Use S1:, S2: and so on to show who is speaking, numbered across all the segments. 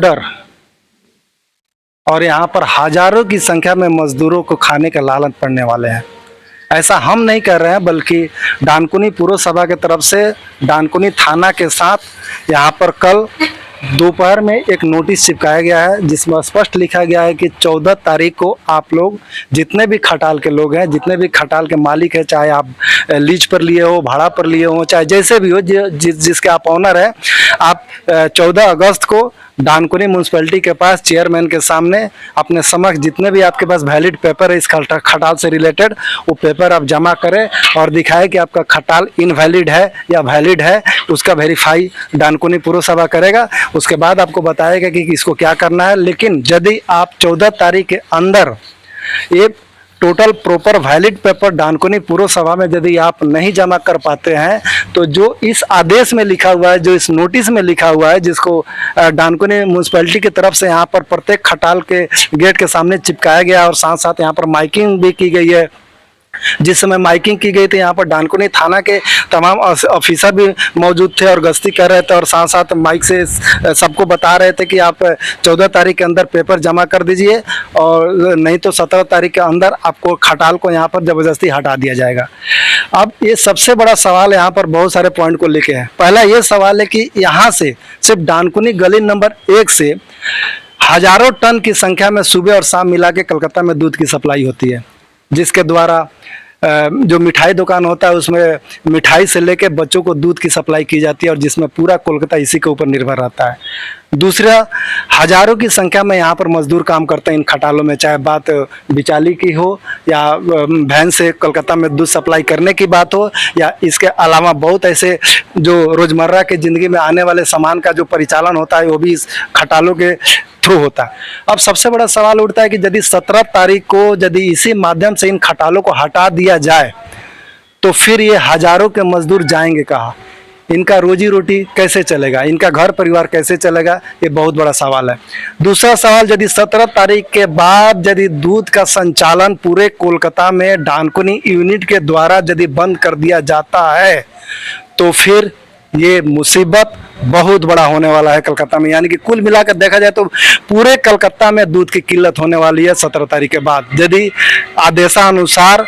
S1: डर और यहाँ पर हजारों की संख्या में मजदूरों को खाने का लालच पड़ने वाले हैं। ऐसा हम नहीं कर रहे हैं, बल्कि डानकुनी पुरसभा के तरफ से डानकुनी थाना के साथ यहाँ पर कल दोपहर में एक नोटिस चिपकाया गया है, जिसमें स्पष्ट लिखा गया है कि 14 तारीख को आप लोग जितने भी खटाल के लोग हैं, जितने भी खटाल के मालिक हैं, चाहे आप लीज पर लिए हो, भाड़ा पर लिए हो, चाहे जैसे भी हो, जिसके आप ऑनर हैं, आप 14 अगस्त को डानकुनी म्यूनसिपैलिटी के पास चेयरमैन के सामने अपने समक्ष जितने भी आपके पास वैलिड पेपर है इस खटाल से रिलेटेड, वो पेपर आप जमा करें और दिखाएं कि आपका खटाल इनवैलिड है या वैलिड है। उसका वेरीफाई डानकुनी पुरसभा करेगा। उसके बाद आपको बताएगा कि इसको क्या करना है। लेकिन यदि आप 14 तारीख के अंदर ये total proper valid paper Dankuni पुरसभा में यदि आप नहीं जमा कर पाते हैं, तो जो इस आदेश में लिखा हुआ है, जो इस नोटिस में लिखा हुआ है, जिसको डानकुनी म्यूनसिपैलिटी की तरफ से यहाँ पर प्रत्येक खटाल के गेट के सामने चिपकाया गया और साथ साथ यहाँ पर माइकिंग भी की गई है। जिस समय माइकिंग की गई थी, यहाँ पर डानकुनी थाना के तमाम ऑफिसर भी मौजूद थे और गश्ती कर रहे थे और साथ साथ माइक से सबको बता रहे थे कि आप 14 तारीख के अंदर पेपर जमा कर दीजिए और नहीं तो 17 तारीख के अंदर आपको खटाल को यहाँ पर ज़बरदस्ती हटा दिया जाएगा। अब ये सबसे बड़ा सवाल यहाँ पर बहुत सारे पॉइंट को लेके है। पहला ये सवाल है कि यहाँ से सिर्फ डानकुनी गली नंबर 1 से हजारों टन की संख्या में सुबह और शाम मिला के कलकत्ता में दूध की सप्लाई होती है, जिसके द्वारा जो मिठाई दुकान होता है उसमें मिठाई से लेके बच्चों को दूध की सप्लाई की जाती है और जिसमें पूरा कोलकाता इसी के ऊपर निर्भर रहता है। दूसरा, हजारों की संख्या में यहाँ पर मजदूर काम करते हैं इन खटालों में, चाहे बात बिचाली की हो या वैन से कोलकाता में दूध सप्लाई करने की बात हो, या इसके अलावा बहुत ऐसे जो रोज़मर्रा के ज़िंदगी में आने वाले सामान का जो परिचालन होता है वो भी इस खटालों के थ्रू होता है। अब सबसे बड़ा सवाल उठता है कि यदि 17 तारीख को यदि इसी माध्यम से इन खटालों को हटा दिया जाए तो फिर ये हजारों के मजदूर जाएंगे कहाँ? इनका रोजी रोटी कैसे चलेगा? इनका घर परिवार कैसे चलेगा? ये बहुत बड़ा सवाल है। दूसरा सवाल, यदि 17 तारीख के बाद यदि दूध का संचालन पूरे कोलकाता में डानकुनी यूनिट के द्वारा यदि बंद कर दिया जाता है तो फिर ये मुसीबत बहुत बड़ा होने वाला है कलकत्ता में। यानी कि कुल मिलाकर देखा जाए तो पूरे कलकत्ता में दूध की किल्लत होने वाली है 17 तारीख के बाद। यदि आदेशानुसार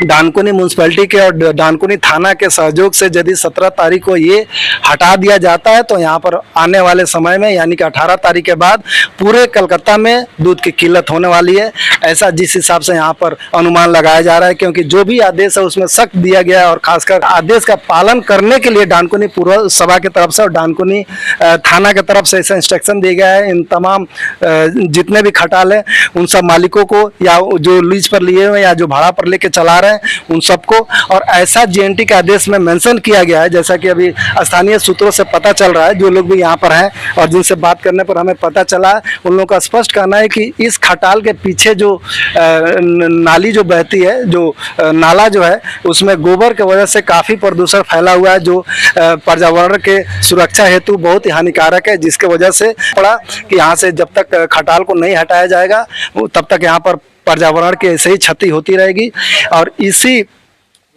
S1: डानकुनी म्यूनसिपैलिटी के और डानकुनी थाना के सहयोग से यदि 17 तारीख को ये हटा दिया जाता है तो यहाँ पर आने वाले समय में यानी कि 18 तारीख के बाद पूरे कलकत्ता में दूध की किल्लत होने वाली है, ऐसा जिस हिसाब से यहाँ पर अनुमान लगाया जा रहा है। क्योंकि जो भी आदेश है उसमें सख्त दिया गया है और खासकर आदेश का पालन करने के लिए डानकुनी पुरसभा की तरफ से और डानकुनी थाना की तरफ से ऐसा इंस्ट्रक्शन दिया गया है इन तमाम जितने भी खटाल हैं उन सब मालिकों को, या जो लीज पर लिए हुए या जो भाड़ा पर लेके चला रहे हैं उन सबको। और ऐसा जीएनटी के आदेश में मेंशन किया गया है, जैसा कि अभी स्थानीय सूत्रों से पता चल रहा है, जो लोग भी यहाँ पर हैं और जिनसे बात करने पर हमें पता चला है, उन लोगों का स्पष्ट कहना है कि इस खटाल के पीछे जो नाली जो बहती है, जो नाला जो है, उसमें गोबर के वजह से काफ़ी प्रदूषण फैला हुआ है, जो पर्यावरण के सुरक्षा हेतु बहुत ही हानिकारक है, जिसके वजह से पड़ा कि यहाँ से जब तक खटाल को नहीं हटाया जाएगा तब तक यहाँ पर पर्यावरण की ऐसे ही क्षति होती रहेगी। और इसी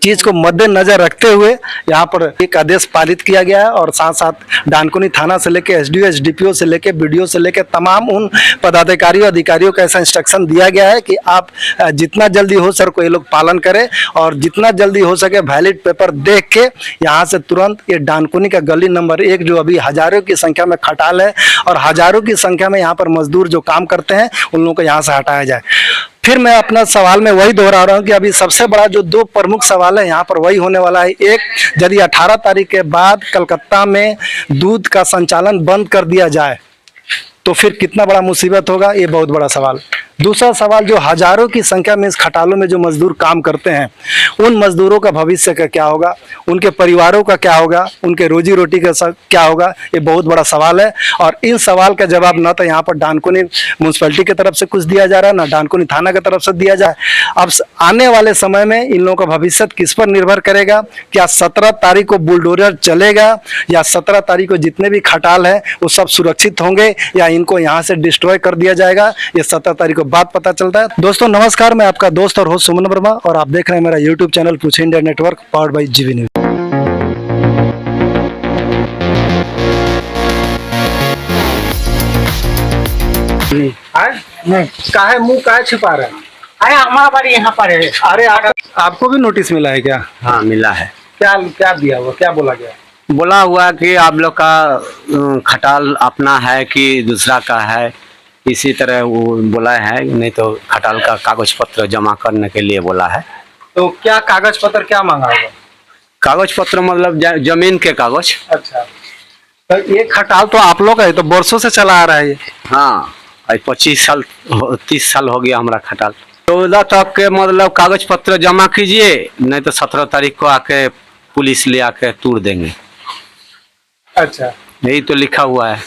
S1: चीज़ को मद्देनजर रखते हुए यहाँ पर एक आदेश पारित किया गया है और साथ साथ डानकुनी थाना से लेकर एसडीओ एसडीपीओ से लेकर बीडीओ से लेकर तमाम उन पदाधिकारियों अधिकारियों का ऐसा इंस्ट्रक्शन दिया गया है कि आप जितना जल्दी हो सर को ये लोग पालन करें और जितना जल्दी हो सके वैलिड पेपर देख के यहाँ से तुरंत ये डानकुनी का गली नंबर 1 जो अभी हजारों की संख्या में खटाल है और हजारों की संख्या में यहाँ पर मजदूर जो काम करते हैं उन लोगों को यहाँ से हटाया जाए। फिर मैं अपना सवाल में वही दोहरा रहा हूँ कि अभी सबसे बड़ा जो 2 प्रमुख सवाल है यहाँ पर वही होने वाला है। एक, यदि 18 तारीख के बाद कलकत्ता में दूध का संचालन बंद कर दिया जाए तो फिर कितना बड़ा मुसीबत होगा, ये बहुत बड़ा सवाल। दूसरा सवाल, जो हजारों की संख्या में इस खटालों में जो मजदूर काम करते हैं उन मजदूरों का भविष्य का क्या होगा, उनके परिवारों का क्या होगा, उनके रोजी रोटी का क्या होगा, ये बहुत बड़ा सवाल है। और इन सवाल का जवाब न तो यहाँ पर डानकुनी म्यूनसिपैलिटी की तरफ से कुछ दिया जा रहा है, ना डानकुनी थाना की तरफ से दिया जाए। अब आने वाले समय में इन लोगों का भविष्य किस पर निर्भर करेगा? क्या 17 तारीख को बुलडोजर चलेगा या 17 तारीख को जितने भी खटाल है वो सब सुरक्षित होंगे या इनको यहाँ से डिस्ट्रॉय कर दिया जाएगा, ये 17 तारीख को बाद पता चलता है। दोस्तों नमस्कार, मैं आपका दोस्त और होस्ट सुमन वर्मा और आप देख रहे हैं मेरा यूट्यूब चैनल पूछे India network powered by GV news.
S2: नहीं,
S1: काहे मुंह काहे छिपा रहे हैं?
S2: अरे हमारा बाड़ी यहाँ पर है।
S1: अरे आपको भी नोटिस मिला है क्या?
S3: हाँ मिला है।
S1: क्या क्या दिया हुआ, क्या बोला गया?
S3: बोला हुआ कि आप लोग का खटाल अपना है कि दूसरा का है, इसी तरह वो बोला है। नहीं तो खटाल का कागज पत्र जमा करने के लिए बोला है।
S1: तो क्या कागज पत्र क्या मांगा होगा?
S3: कागज पत्र मतलब जमीन के कागज।
S1: अच्छा, तो ये खटाल तो आप लोग का है, तो बरसों से चला आ रहा है ये।
S3: हाँ 25 साल 30 साल हो गया हमारा खटाल। 14 तक के मतलब कागज पत्र जमा कीजिए, नहीं तो 17 तारीख को आके पुलिस ले आके तोड़ देंगे।
S1: अच्छा,
S3: यही तो लिखा हुआ है।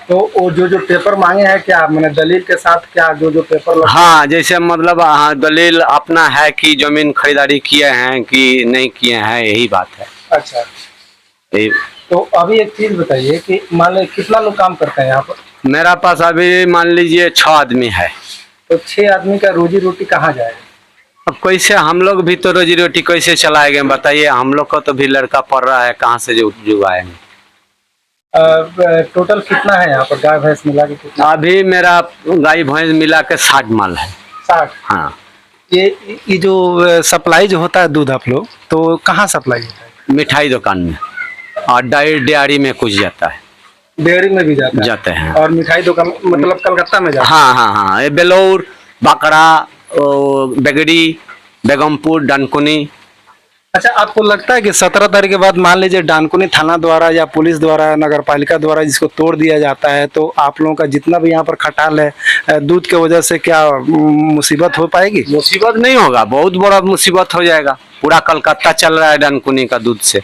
S1: तो वो जो पेपर मांगे हैं क्या, मैंने दलील के साथ क्या जो पेपर
S3: हाँ जैसे मतलब हाँ दलील अपना है कि जमीन खरीदारी किए हैं कि नहीं किए हैं, यही बात है।
S1: अच्छा,
S3: यही।
S1: तो अभी एक चीज बताइए कि मान लीजिए कितना लोग काम करते हैं यहाँ पर?
S3: मेरा पास अभी मान लीजिए 6 आदमी है।
S1: तो 6 आदमी का रोजी रोटी कहाँ जाएगा?
S3: अब कैसे हम लोग भी तो रोजी रोटी कैसे चलाएंगे बताइए? हम लोग का तो भी लड़का पढ़ रहा है, कहाँ से जो जुगाएंगे?
S1: टोटल कितना है यहाँ पर गाय भैंस मिला के कितना?
S3: अभी मेरा गाय भैंस मिला के 60 माल है।
S1: 60?
S3: हाँ।
S1: ये जो सप्लाई जो होता है दूध आप लोग, तो कहाँ सप्लाई होता है?
S3: मिठाई दुकान में और डेयरी में कुछ जाता है।
S1: डेयरी में भी
S3: जाते हैं।
S1: और मिठाई दुकान मतलब कलकत्ता में जाता है?
S3: हाँ हाँ हाँ, ये बेलौर, बाकड़ा, बेगड़ी, बेगमपुर, डानकुनी।
S1: अच्छा, आपको लगता है कि 17 तारीख के बाद मान लीजिए डानकुनी थाना द्वारा या पुलिस द्वारा, नगर पालिका द्वारा जिसको तोड़ दिया जाता है, तो आप लोगों का जितना भी यहाँ पर खटाल है दूध के वजह से क्या मुसीबत हो पाएगी?
S3: मुसीबत नहीं होगा, बहुत बड़ा मुसीबत हो जाएगा। पूरा कलकत्ता चल रहा है डानकुनी का दूध से।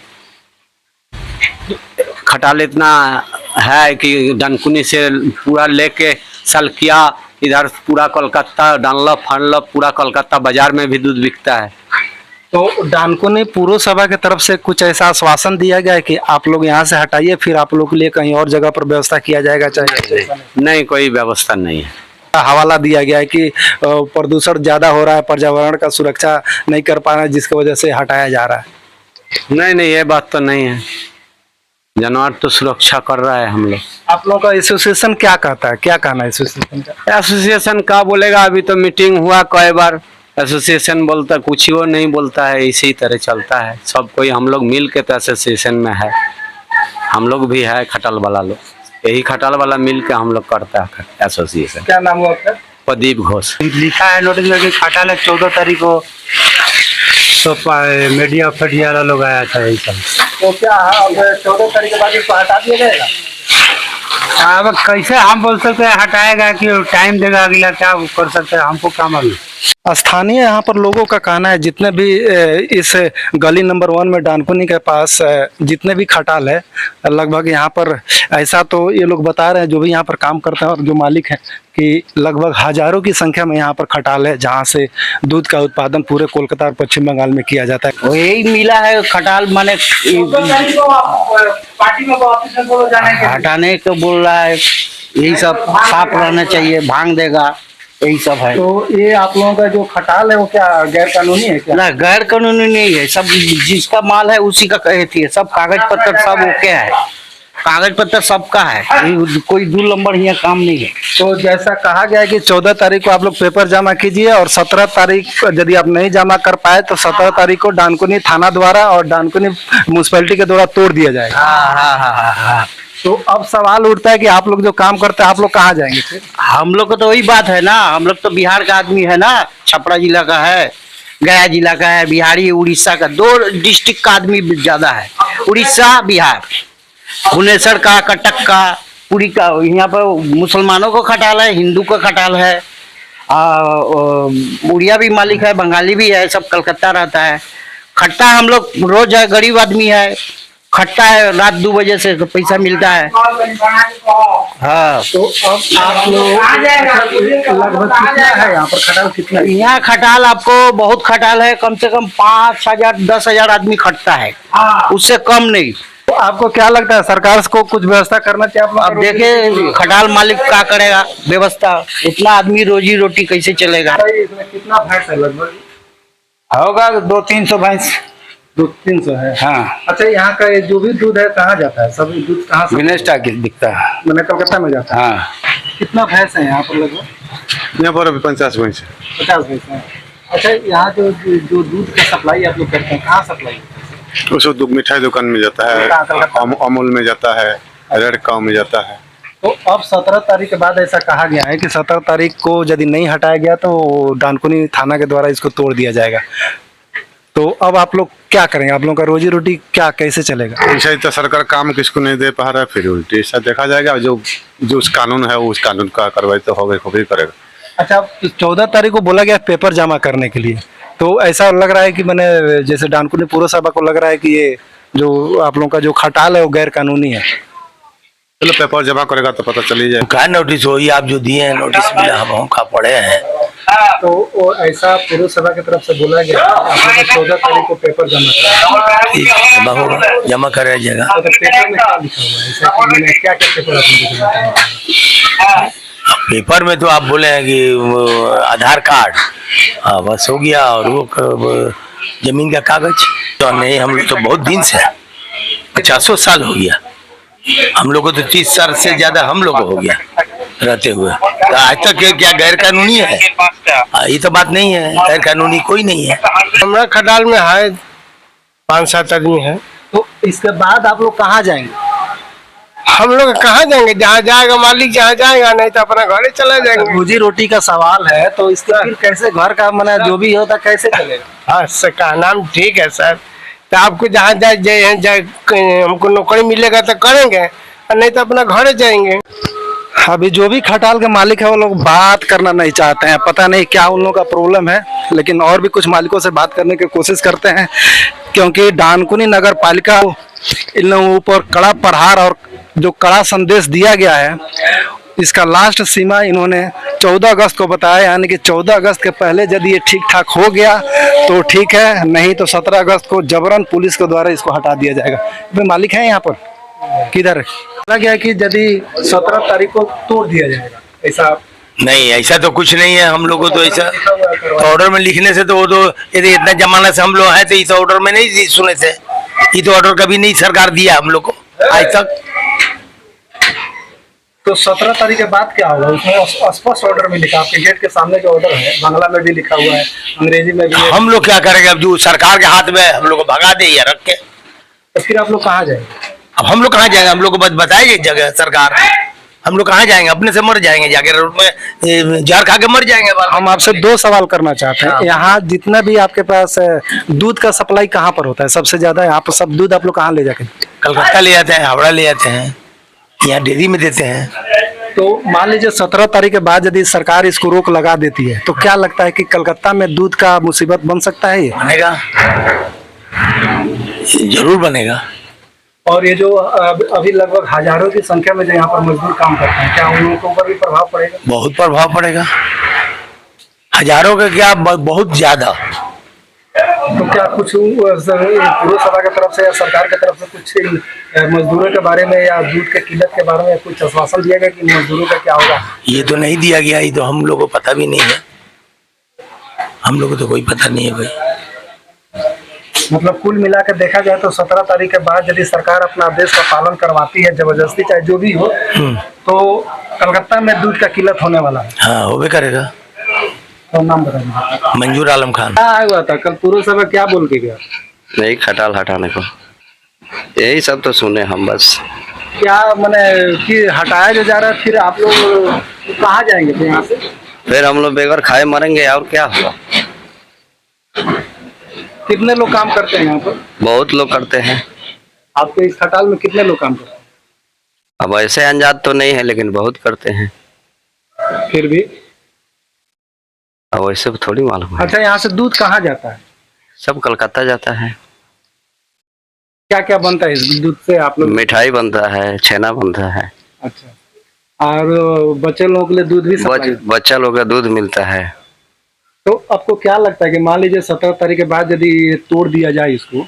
S3: खटाल इतना है कि डानकुनी से पूरा लेके सलकिया इधर पूरा कलकत्ता, डानलप फनलप पूरा कलकत्ता बाजार में भी दूध बिकता है।
S1: तो डानकुनी पूर्व सभा की तरफ से कुछ ऐसा आश्वासन दिया गया है कि आप लोग यहाँ से हटाइए, फिर आप लोग के लिए कहीं और जगह पर व्यवस्था किया जाएगा? चाहे
S3: नहीं, कोई व्यवस्था नहीं है।
S1: हवाला दिया गया है कि प्रदूषण ज्यादा हो रहा है, पर्यावरण का सुरक्षा नहीं कर पा रहा है, जिसकी वजह से हटाया जा रहा है।
S3: नहीं नहीं, ये बात तो नहीं है। जानवर तो सुरक्षा कर रहा है हम लोग। आप
S1: लोगों का एसोसिएशन क्या कहता है, क्या कहना है एसोसिएशन का?
S3: एसोसिएशन का बोलेगा, अभी तो मीटिंग हुआ कई बार, एसोसिएशन बोलता कुछ ही वो नहीं बोलता है, इसी तरह चलता है सब कोई। हम लोग मिल के तो एसोसिएशन में है, हम लोग भी है खटाल वाला लोग, यही खटाल वाला मिल के हम लोग करता है एसोसिएशन।
S1: क्या नाम हुआ आपका?
S3: प्रदीप घोष।
S2: लिखा है नोटिस में कि खटाल है 14 तारीख को, तो मीडिया फटिया लोग आया था यही सब।
S1: तो क्या अब 14 तारीख के बाद इसको हटा दिया जाएगा?
S2: अब कैसे हम बोल सकते हैं हटाएगा कि टाइम देगा अगला, क्या कर सकते हैं, हमको क्या मालूम।
S1: स्थानीय यहाँ पर लोगों का कहना है जितने भी इस गली नंबर 1 में डानकुनी के पास जितने भी खटाल है, लगभग यहाँ पर ऐसा तो ये लोग बता रहे हैं जो भी यहाँ पर काम करते हैं और जो मालिक हैं, कि लगभग हजारों की संख्या में यहाँ पर खटाल है जहाँ से दूध का उत्पादन पूरे कोलकाता और पश्चिम बंगाल में किया जाता है।
S2: यही मिला है खटाल, माने
S1: पार्टी में
S2: हटाने को बोल रहा है, यही सब साफ रहना चाहिए, भांग देगा, यही सब है।
S1: तो ये आप लोगों का जो खटाल है वो क्या गैर कानूनी है क्या?
S2: ना, गैर कानूनी नहीं है, सब जिसका माल है उसी का कहती है, सब कागज पत्र सब ओके है, कागज पत्र सबका है, कोई 2 नंबर यहाँ काम नहीं है।
S1: तो जैसा कहा गया है कि 14 तारीख को आप लोग पेपर जमा कीजिए और 17 तारीख यदि आप नहीं जमा कर पाए तो 17 तारीख को डानकुनी थाना द्वारा और डानकुनी म्यूनसिपैलिटी के द्वारा तोड़ दिया जाएगा।
S2: हाँ।
S1: तो अब सवाल उठता है कि आप लोग जो काम करते हैं आप लोग कहाँ जाएंगे फिर?
S2: हम लोग को तो वही बात है ना, हम लोग तो बिहार का आदमी है ना, छपरा जिला का है, गया जिला का है, बिहारी, उड़ीसा का, 2 डिस्ट्रिक्ट का आदमी ज्यादा है, उड़ीसा बिहार, भुवनेश्वर का, कटक का, पूरी का। यहाँ पर मुसलमानों को खटाल है, हिंदू का खटाल है, उड़िया भी मालिक है, बंगाली भी है, सब कलकत्ता रहता है। खट्टा हम लोग रोज है, गरीब आदमी है, खट्टा है, रात 2 बजे से तो पैसा मिलता है। हाँ,
S1: तो अब आप लोग लगभग कितना है यहाँ पर खटाल, कितना?
S2: यहाँ खटाल आपको बहुत खटाल है, कम से कम 5,000 10,000 आदमी खटता है, उससे कम नहीं।
S1: तो आपको क्या लगता है सरकार को कुछ व्यवस्था करना चाहिए? आप लोग
S2: अब देखिए खटाल मालिक क्या करेगा व्यवस्था, इतना आदमी रोजी रोटी कैसे चलेगा।
S1: इसमें कितना भैंस है? लगभग
S2: होगा 200-300 भैंस।
S1: 200-300 है।
S2: हाँ।
S1: अच्छा, यहाँ का ये जो भी दूध है कहाँ जाता है? सभी दूध कहाँ से?
S2: गणेश टाकी दिखता है,
S1: मैंने कलकत्ता में जाता है।
S2: हाँ।
S1: कितना भैंस है यहाँ पर लगभग?
S4: यहाँ पर अभी 50 भैंस है।
S1: 50 भैंस है। अच्छा, यहाँ जो जो दूध का सप्लाई आप लोग करते हैं, कहाँ सप्लाई होता है?
S4: उसको मिठाई दुकान में जाता है, अमूल में जाता है, रेड काउ में जाता है।
S1: तो अब 17 तारीख के बाद ऐसा कहा गया है कि 17 तारीख को यदि नहीं हटाया गया तो डानकुनी थाना के द्वारा इसको तोड़ दिया जाएगा। तो अब आप लोग क्या करेंगे? आप लोगों का रोजी रोटी क्या कैसे चलेगा?
S4: ऐसा ही तो सरकार काम किसको नहीं दे पा रहा है, फिर उल्टी ऐसा देखा जाएगा। जो जो उस कानून है उस कानून का कार्रवाई तो होगी करेगा।
S1: अच्छा, 14 तारीख को बोला गया पेपर जमा करने के लिए, तो ऐसा लग रहा है कि मैंने जैसे डानकुनी पौरसभा को लग रहा है कि ये जो आप लोगों का जो खटाल है वो गैर कानूनी है।
S4: चलो पेपर जमा करेगा तो पता चली जाए।
S5: क्या नोटिस हो, ये आप जो दिए हैं नोटिस मिला, हम का पढ़े हैं।
S1: तो वो ऐसा पौरसभा की तरफ से बोला गया आप लोग 14 तारीख को पेपर जमा करें।
S5: ठीक जमा होगा, जमा कराया जाएगा।
S1: तो पेपर में क्या लिखा हुआ है? ऐसा कि मैंने क्या क्या पेपर आपको जमा करना है?
S5: पेपर में तो आप बोले हैं कि वो आधार कार्ड, हाँ बस हो गया, और वो जमीन का कागज तो नहीं। हम लोग तो बहुत दिन से 50 साल हो गया, हम लोग को तो 30 साल से ज्यादा हम लोग को हो गया रहते हुए। तो आज तक क्या गैर कानूनी है? ये तो बात नहीं है, गैर कानूनी कोई नहीं है।
S6: हमारा खटाल में है 5-7 आदमी है।
S1: तो इसके बाद आप लोग कहाँ जाएंगे?
S6: हम लोग कहाँ जाएंगे? जहाँ जाएगा मालिक, जहाँ जाएगा, नहीं तो अपना घर चला जाएंगे।
S1: रोजी रोटी का सवाल है, तो इसके फिर कैसे घर का मना जो भी होता कैसे चलेगा?
S6: हाँ सर, का नाम ठीक है सर। तो आपको जहाँ जाए हमको नौकरी मिलेगा तो करेंगे, और नहीं तो अपना घर जाएंगे।
S1: अभी जो भी खटाल के मालिक है वो लोग बात करना नहीं चाहते हैं, पता नहीं क्या उन लोगों का प्रॉब्लम है। लेकिन और भी कुछ मालिकों से बात करने की कोशिश करते हैं, क्योंकि डानकुनी नगर पालिका इन लोगों ऊपर कड़ा प्रहार और जो कड़ा संदेश दिया गया है, इसका लास्ट सीमा इन्होंने 14 अगस्त को बताया। यानी कि 14 अगस्त के पहले यदि ये ठीक ठाक हो गया तो ठीक है, नहीं तो 17 अगस्त को जबरन पुलिस के द्वारा इसको हटा दिया जाएगा। वे मालिक हैं यहाँ पर किधर है? बोला गया कि यदि 17 तारीख को तोड़ दिया जाएगा, ऐसा
S5: नहीं, ऐसा तो कुछ नहीं है। हम लोग को तो ऐसा तो ऑर्डर में लिखने से तो वो तो यदि इतना जमाना से हम लोग हैं तो इस ऑर्डर में नहीं सुने थे। ये तो ऑर्डर कभी नहीं सरकार दिया हम लोग को आज तक।
S1: तो 17 तारीख के बाद क्या होगा? उसमें स्पष्ट ऑर्डर में लिखा, आपके गेट के सामने जो ऑर्डर है बांग्ला में भी लिखा हुआ है, अंग्रेजी में भी है।
S5: हम लोग क्या करेंगे? अब जो सरकार के हाथ में हम लोग को भगा दे या रख के,
S1: तो फिर आप लोग कहाँ जाएंगे?
S5: अब हम लोग कहाँ जाएंगे? हम लोग को बस बताएगी जगह सरकार, हम लोग कहाँ जाएंगे? अपने से मर जाएंगे, जाके रोड में जहर खा के मर जाएंगे।
S1: हम आपसे 2 सवाल करना चाहते हैं। यहाँ जितना भी आपके पास दूध का सप्लाई कहाँ पर होता है सबसे ज्यादा? यहाँ पर सब दूध आप लोग कहाँ ले जाके?
S5: कलकत्ता ले जाते हैं, हावड़ा ले जाते हैं, यहाँ डेयरी में देते हैं।
S1: तो मान लीजिए 17 तारीख के बाद यदि सरकार इसको रोक लगा देती है तो क्या लगता है कि कलकत्ता में दूध का मुसीबत बन सकता है? ये
S5: बनेगा, जरूर बनेगा।
S1: और ये जो अभी लगभग हजारों की संख्या में जो यहाँ पर मजदूर काम करते हैं, क्या उन लोगों के ऊपर भी प्रभाव पड़ेगा?
S5: बहुत प्रभाव पड़ेगा, हजारों का क्या, बहुत ज्यादा।
S1: तो क्या कुछ पौरसभा की तरफ से या सरकार की तरफ से कुछ मजदूरों के बारे में या दूध के किल्लत के बारे में कुछ आश्वासन दिया गया कि मजदूरों का क्या होगा?
S5: ये तो नहीं दिया गया, ये तो हम लोग को पता भी नहीं है। हम लोग को तो कोई पता नहीं है भाई।
S1: मतलब कुल मिलाकर देखा जाए तो 17 तारीख के बाद यदि सरकार अपना आदेश का पालन करवाती है, जबरदस्ती चाहे जो भी हो, तो कलकत्ता में दूध का किल्लत होने वाला है।
S5: हाँ, होबे करेगा।
S1: तो नाम बताइए।
S5: मंजूर आलम खान।
S1: क्या हुआ था कल पौरसभा, क्या बोल के गया?
S7: नहीं, खटाल हटाने को, यही सब तो सुने हम बस।
S1: क्या मैंने कि हटाया जो जा रहा है, फिर आप लोग कहाँ जाएंगे फिर यहाँ से?
S7: फिर हम लोग बेगर खाए मरेंगे, और क्या होगा।
S1: कितने लोग काम करते हैं यहाँ पर?
S7: बहुत लोग करते हैं।
S1: आपके इस खटाल में कितने लोग काम करते हैं?
S7: अब ऐसे अंजाद तो नहीं है, लेकिन बहुत करते हैं।
S1: फिर भी
S7: अब वैसे थोड़ी मालूम है।
S1: अच्छा, यहाँ से दूध कहाँ जाता है?
S7: सब कलकत्ता जाता है।
S1: क्या क्या बनता है इस दूध से आप लोग?
S7: मिठाई बनता है, छेना बनता है।
S1: अच्छा, और बच्चे लोगों के लिए दूध भी सप्लाई?
S7: बच्चा लोग का दूध मिलता है।
S1: तो आपको क्या लगता है कि मान लीजिए 17 तारीख के बाद यदि तोड़ दिया जाए इसको,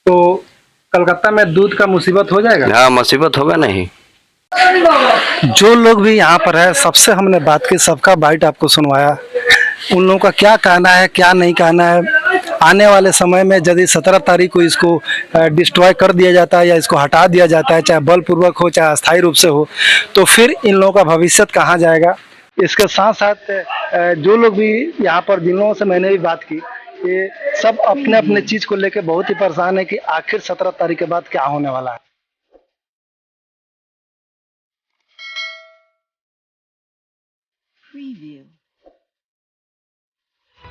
S1: तो कलकत्ता में दूध का मुसीबत हो जाएगा?
S7: हाँ, मुसीबत होगा नहीं।
S1: जो लोग भी यहाँ पर है सबसे हमने बात की, सबका बाइट आपको सुनवाया। उन लोगों का क्या कहना है क्या नहीं कहना है। आने वाले समय में यदि 17 तारीख को इसको डिस्ट्रॉय कर दिया जाता है या इसको हटा दिया जाता है, चाहे बलपूर्वक हो चाहे अस्थायी रूप से हो, तो फिर इन लोगों का भविष्य कहाँ जाएगा। इसके साथ साथ जो लोग भी यहाँ पर जिन लोगों से मैंने भी बात की, ये सब अपने अपने चीज को लेकर बहुत ही परेशान है कि आखिर 17 तारीख के बाद क्या होने वाला है।
S8: Preview.